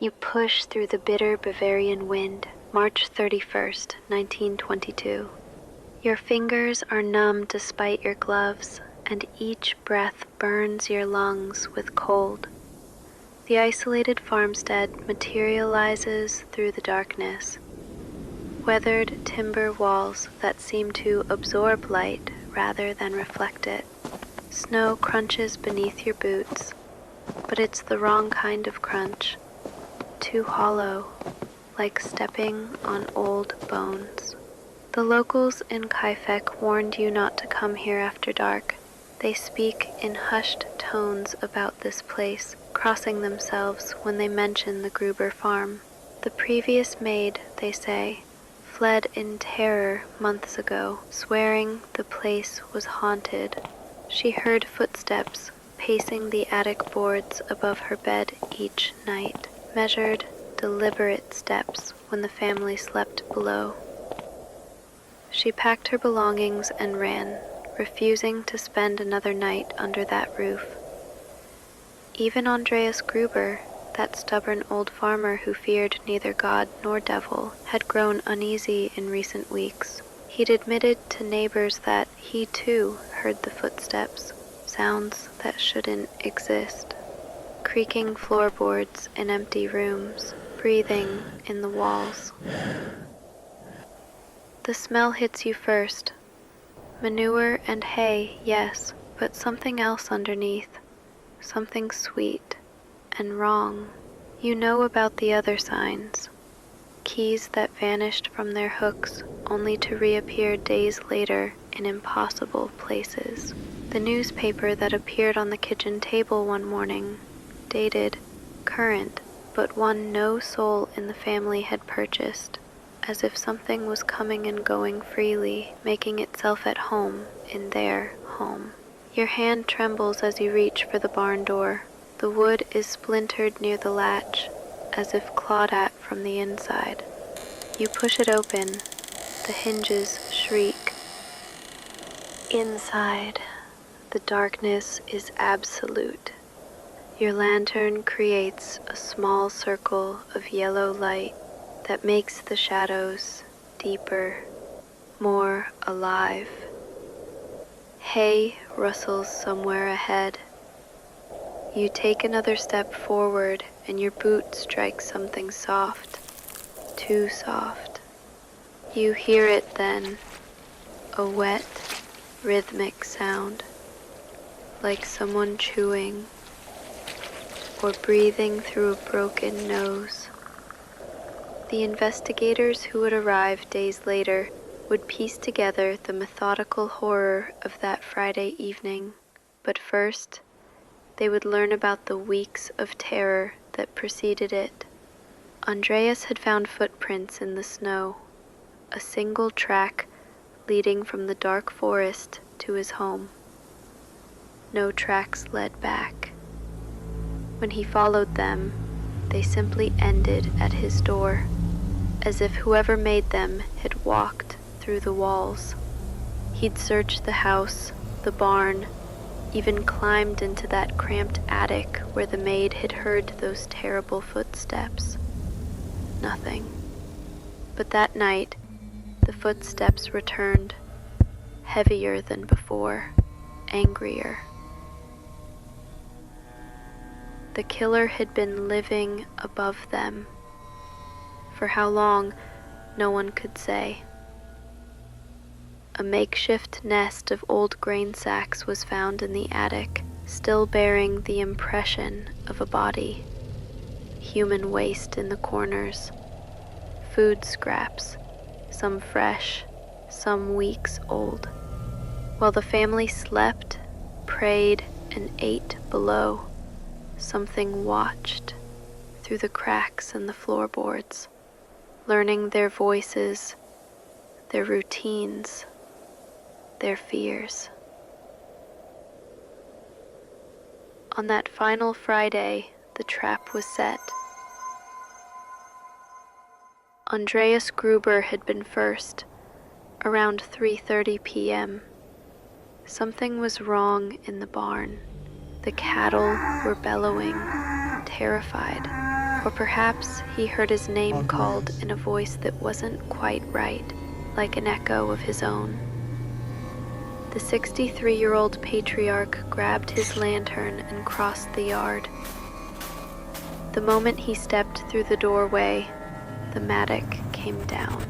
You push through the bitter Bavarian wind, March 31st, 1922. Your fingers are numb despite your gloves, and each breath burns your lungs with cold. The isolated farmstead materializes through the darkness. Weathered timber walls that seem to absorb light rather than reflect it. Snow crunches beneath your boots, but it's the wrong kind of crunch. Too hollow, like stepping on old bones. The locals in Kaifeck warned you not to come here after dark. They speak in hushed tones about this place, crossing themselves when they mention the Gruber farm. The previous maid, they say, fled in terror months ago, swearing the place was haunted. She heard footsteps pacing the attic boards above her bed each night, measured deliberate steps when the family slept below. She packed her belongings and ran, refusing to spend another night under that roof. Even Andreas Gruber, that stubborn old farmer who feared neither God nor devil, had grown uneasy in recent weeks. He'd admitted to neighbors that he too heard the footsteps, sounds that shouldn't exist. Creaking floorboards in empty rooms, breathing in the walls. The smell hits you first. Manure and hay, yes, but something else underneath. Something sweet and wrong. You know about the other signs. Keys that vanished from their hooks only to reappear days later in impossible places. The newspaper that appeared on the kitchen table one morning, dated, current, but one no soul in the family had purchased, as if something was coming and going freely, making itself at home in their home. Your hand trembles as you reach for the barn door. The wood is splintered near the latch, as if clawed at from the inside. You push it open. The hinges shriek. Inside, the darkness is absolute. Your lantern creates a small circle of yellow light that makes the shadows deeper, more alive. Hay rustles somewhere ahead. You take another step forward and your boot strikes something soft, too soft. You hear it then, a wet, rhythmic sound, like someone chewing or breathing through a broken nose. The investigators who would arrive days later would piece together the methodical horror of that Friday evening, but first, they would learn about the weeks of terror that preceded it. Andreas had found footprints in the snow, a single track leading from the dark forest to his home. No tracks led back. When he followed them, they simply ended at his door, as if whoever made them had walked through the walls. He'd searched the house, the barn, even climbed into that cramped attic where the maid had heard those terrible footsteps. Nothing. But that night, the footsteps returned, heavier than before, angrier. The killer had been living above them. For how long, no one could say. A makeshift nest of old grain sacks was found in the attic, still bearing the impression of a body. Human waste in the corners. Food scraps, some fresh, some weeks old. While the family slept, prayed, and ate below, something watched through the cracks in the floorboards, learning their voices, their routines, their fears. On that final Friday, the trap was set. Andreas Gruber had been first, around 3:30 p.m. Something was wrong in the barn. The cattle were bellowing, terrified. Or perhaps he heard his name called in a voice that wasn't quite right, like an echo of his own. The 63-year-old patriarch grabbed his lantern and crossed the yard. The moment he stepped through the doorway, the mattock came down.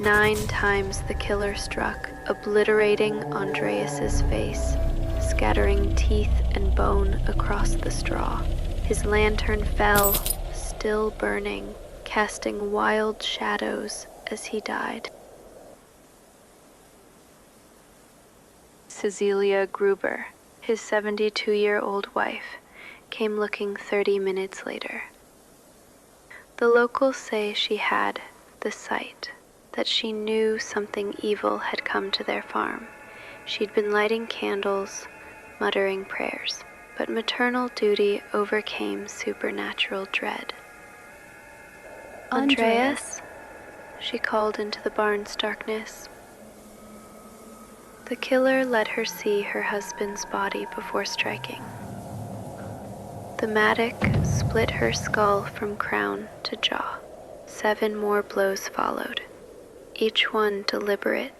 9 times the killer struck, obliterating Andreas's face, scattering teeth and bone across the straw. His lantern fell, still burning, casting wild shadows as he died. Cäzilia Gruber, his 72-year-old wife, came looking 30 minutes later. The locals say she had the sight, that she knew something evil had come to their farm. She'd been lighting candles, muttering prayers, but maternal duty overcame supernatural dread. Andreas, she called into the barn's darkness. The killer let her see her husband's body before striking. The mattock split her skull from crown to jaw. 7 more blows followed, each one deliberate,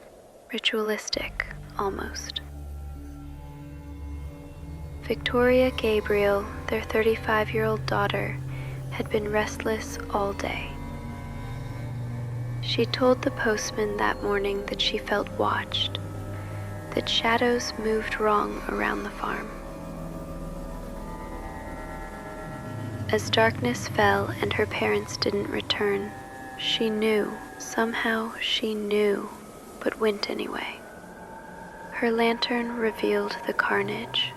ritualistic, almost. Viktoria Gabriel, their 35-year-old daughter, had been restless all day. She told the postman that morning that she felt watched, that shadows moved wrong around the farm. As darkness fell and her parents didn't return, she knew, somehow she knew, but went anyway. Her lantern revealed the carnage.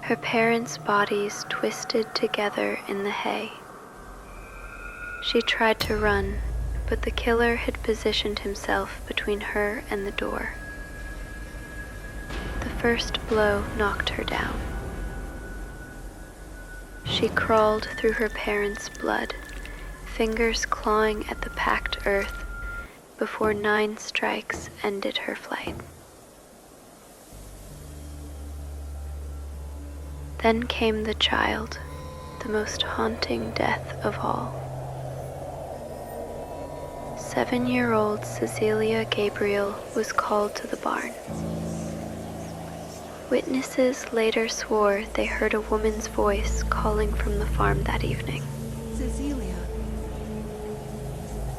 Her parents' bodies twisted together in the hay. She tried to run, but the killer had positioned himself between her and the door. The first blow knocked her down. She crawled through her parents' blood, fingers clawing at the packed earth, before 9 strikes ended her flight. Then came the child, the most haunting death of all. 7-year-old Cäzilia Gabriel was called to the barn. Witnesses later swore they heard a woman's voice calling from the farm that evening. Cäzilia.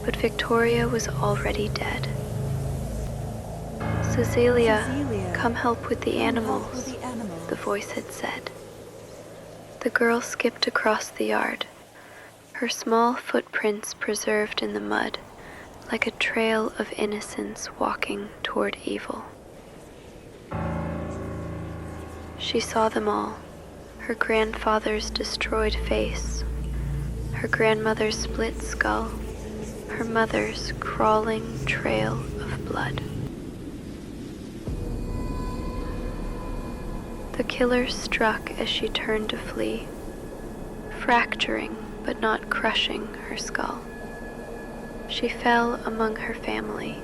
But Viktoria was already dead. Cäzilia, come help with the animals, the voice had said. The girl skipped across the yard, her small footprints preserved in the mud, like a trail of innocence walking toward evil. She saw them all, her grandfather's destroyed face, her grandmother's split skull, her mother's crawling trail of blood. The killer struck as she turned to flee, fracturing but not crushing her skull. She fell among her family,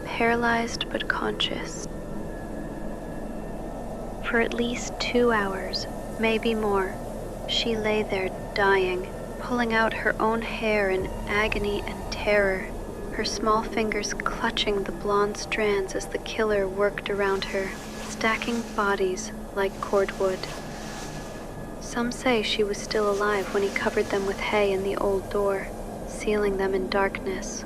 paralyzed but conscious. For at least 2 hours, maybe more, she lay there dying, pulling out her own hair in agony and terror, her small fingers clutching the blonde strands as the killer worked around her, stacking bodies like cordwood. Some say she was still alive when he covered them with hay in the old door, sealing them in darkness.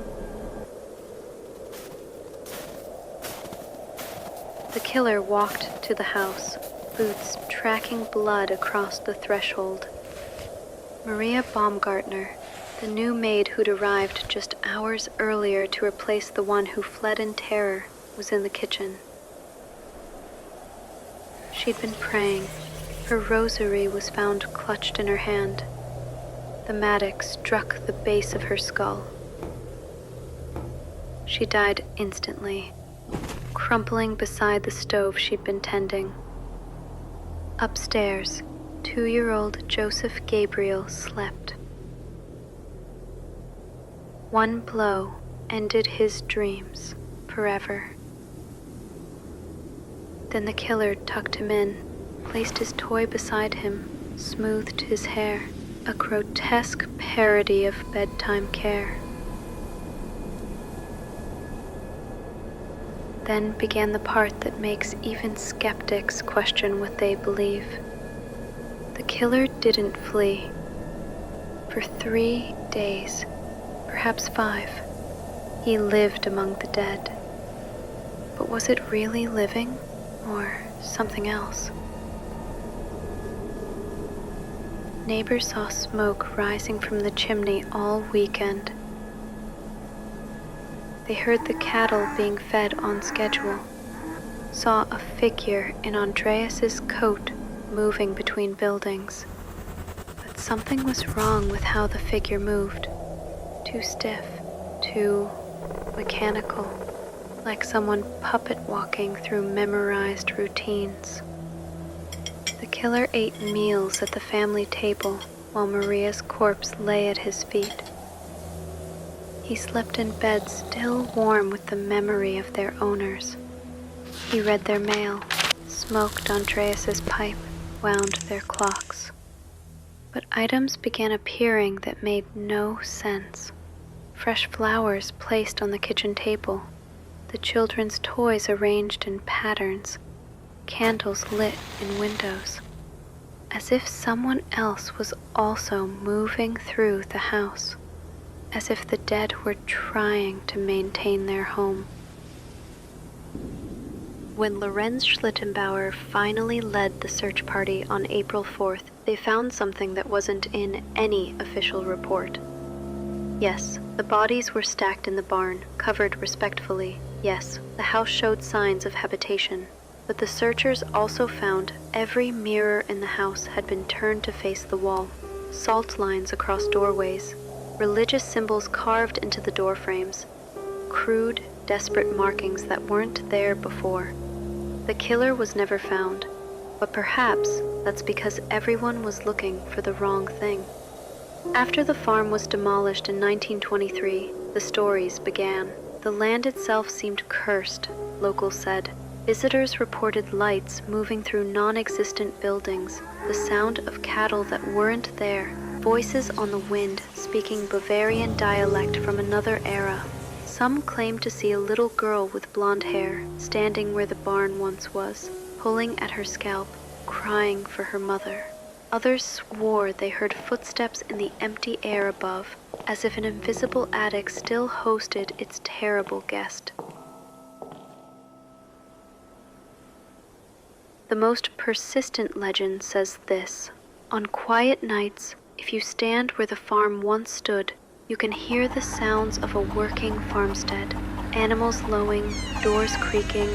The killer walked to the house, boots tracking blood across the threshold. Maria Baumgartner, the new maid who'd arrived just hours earlier to replace the one who fled in terror, was in the kitchen. She'd been praying. Her rosary was found clutched in her hand. The mattock struck the base of her skull. She died instantly, crumpling beside the stove she'd been tending. Upstairs, 2-year-old Josef Gabriel slept. One blow ended his dreams forever. Then the killer tucked him in, placed his toy beside him, smoothed his hair, a grotesque parody of bedtime care. Then began the part that makes even skeptics question what they believe. The killer didn't flee. For 3 days, perhaps 5, he lived among the dead. But was it really living, or something else? Neighbors saw smoke rising from the chimney all weekend. They heard the cattle being fed on schedule, saw a figure in Andreas's coat moving between buildings. But something was wrong with how the figure moved. Too stiff, too mechanical, like someone puppet walking through memorized routines. The killer ate meals at the family table while Maria's corpse lay at his feet. He slept in bed still warm with the memory of their owners. He read their mail, smoked Andreas's pipe, wound their clocks. But items began appearing that made no sense. Fresh flowers placed on the kitchen table, the children's toys arranged in patterns, candles lit in windows, as if someone else was also moving through the house, as if the dead were trying to maintain their home. When Lorenz Schlittenbauer finally led the search party on April 4th, they found something that wasn't in any official report. Yes, the bodies were stacked in the barn, covered respectfully. Yes, the house showed signs of habitation. But the searchers also found every mirror in the house had been turned to face the wall, salt lines across doorways, religious symbols carved into the door frames, crude, desperate markings that weren't there before. The killer was never found, but perhaps that's because everyone was looking for the wrong thing. After the farm was demolished in 1923, the stories began. The land itself seemed cursed, locals said. Visitors reported lights moving through non-existent buildings, the sound of cattle that weren't there, voices on the wind speaking Bavarian dialect from another era. Some claimed to see a little girl with blonde hair standing where the barn once was, pulling at her scalp, crying for her mother. Others swore they heard footsteps in the empty air above, as if an invisible attic still hosted its terrible guest. The most persistent legend says this: on quiet nights, if you stand where the farm once stood, you can hear the sounds of a working farmstead, animals lowing, doors creaking,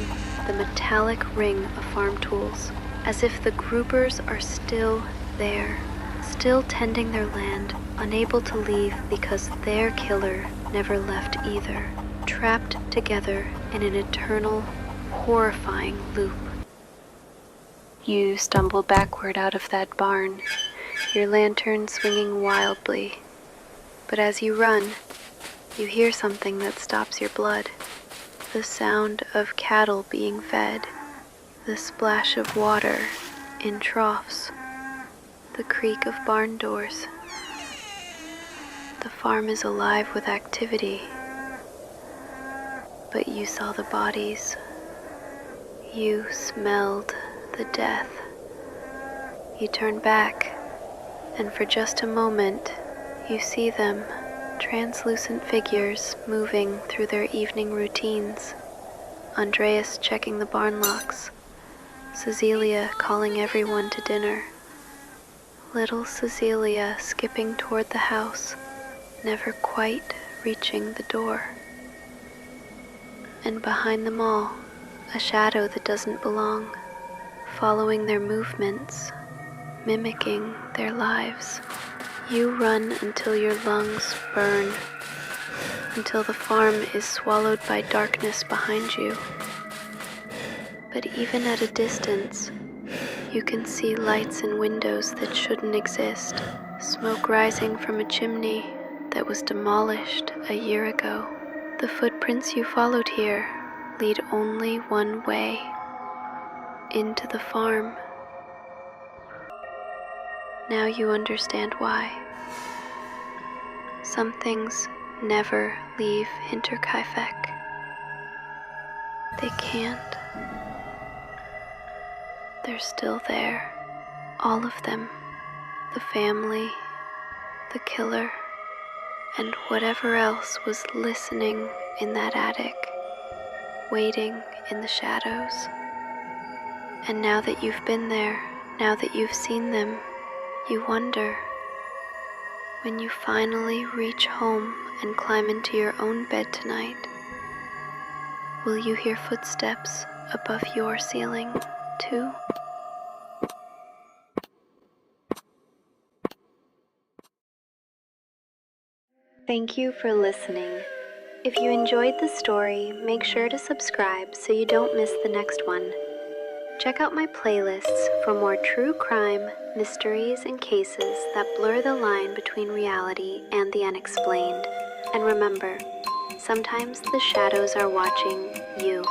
the metallic ring of farm tools, as if the Grubers are still there, still tending their land, unable to leave because their killer never left either, trapped together in an eternal, horrifying loop. You stumble backward out of that barn, your lantern swinging wildly. But as you run, you hear something that stops your blood. The sound of cattle being fed, the splash of water in troughs, the creak of barn doors. The farm is alive with activity, but you saw the bodies. You smelled the death. You turn back, and for just a moment, you see them, translucent figures moving through their evening routines. Andreas checking the barn locks, Cäzilia calling everyone to dinner. Little Cäzilia skipping toward the house, never quite reaching the door. And behind them all, a shadow that doesn't belong, following their movements, mimicking their lives. You run until your lungs burn, until the farm is swallowed by darkness behind you. But even at a distance, you can see lights in windows that shouldn't exist, smoke rising from a chimney that was demolished a year ago. The footprints you followed here lead only one way, into the farm. now you understand why. Some things never leave Hinterkaifeck. They can't. They're still there. All of them. The family, the killer, and whatever else was listening in that attic, waiting in the shadows. And now that you've been there, now that you've seen them, you wonder, when you finally reach home and climb into your own bed tonight, will you hear footsteps above your ceiling, too? Thank you for listening. If you enjoyed the story, make sure to subscribe so you don't miss the next one. Check out my playlists for more true crime, mysteries, and cases that blur the line between reality and the unexplained. And remember, sometimes the shadows are watching you.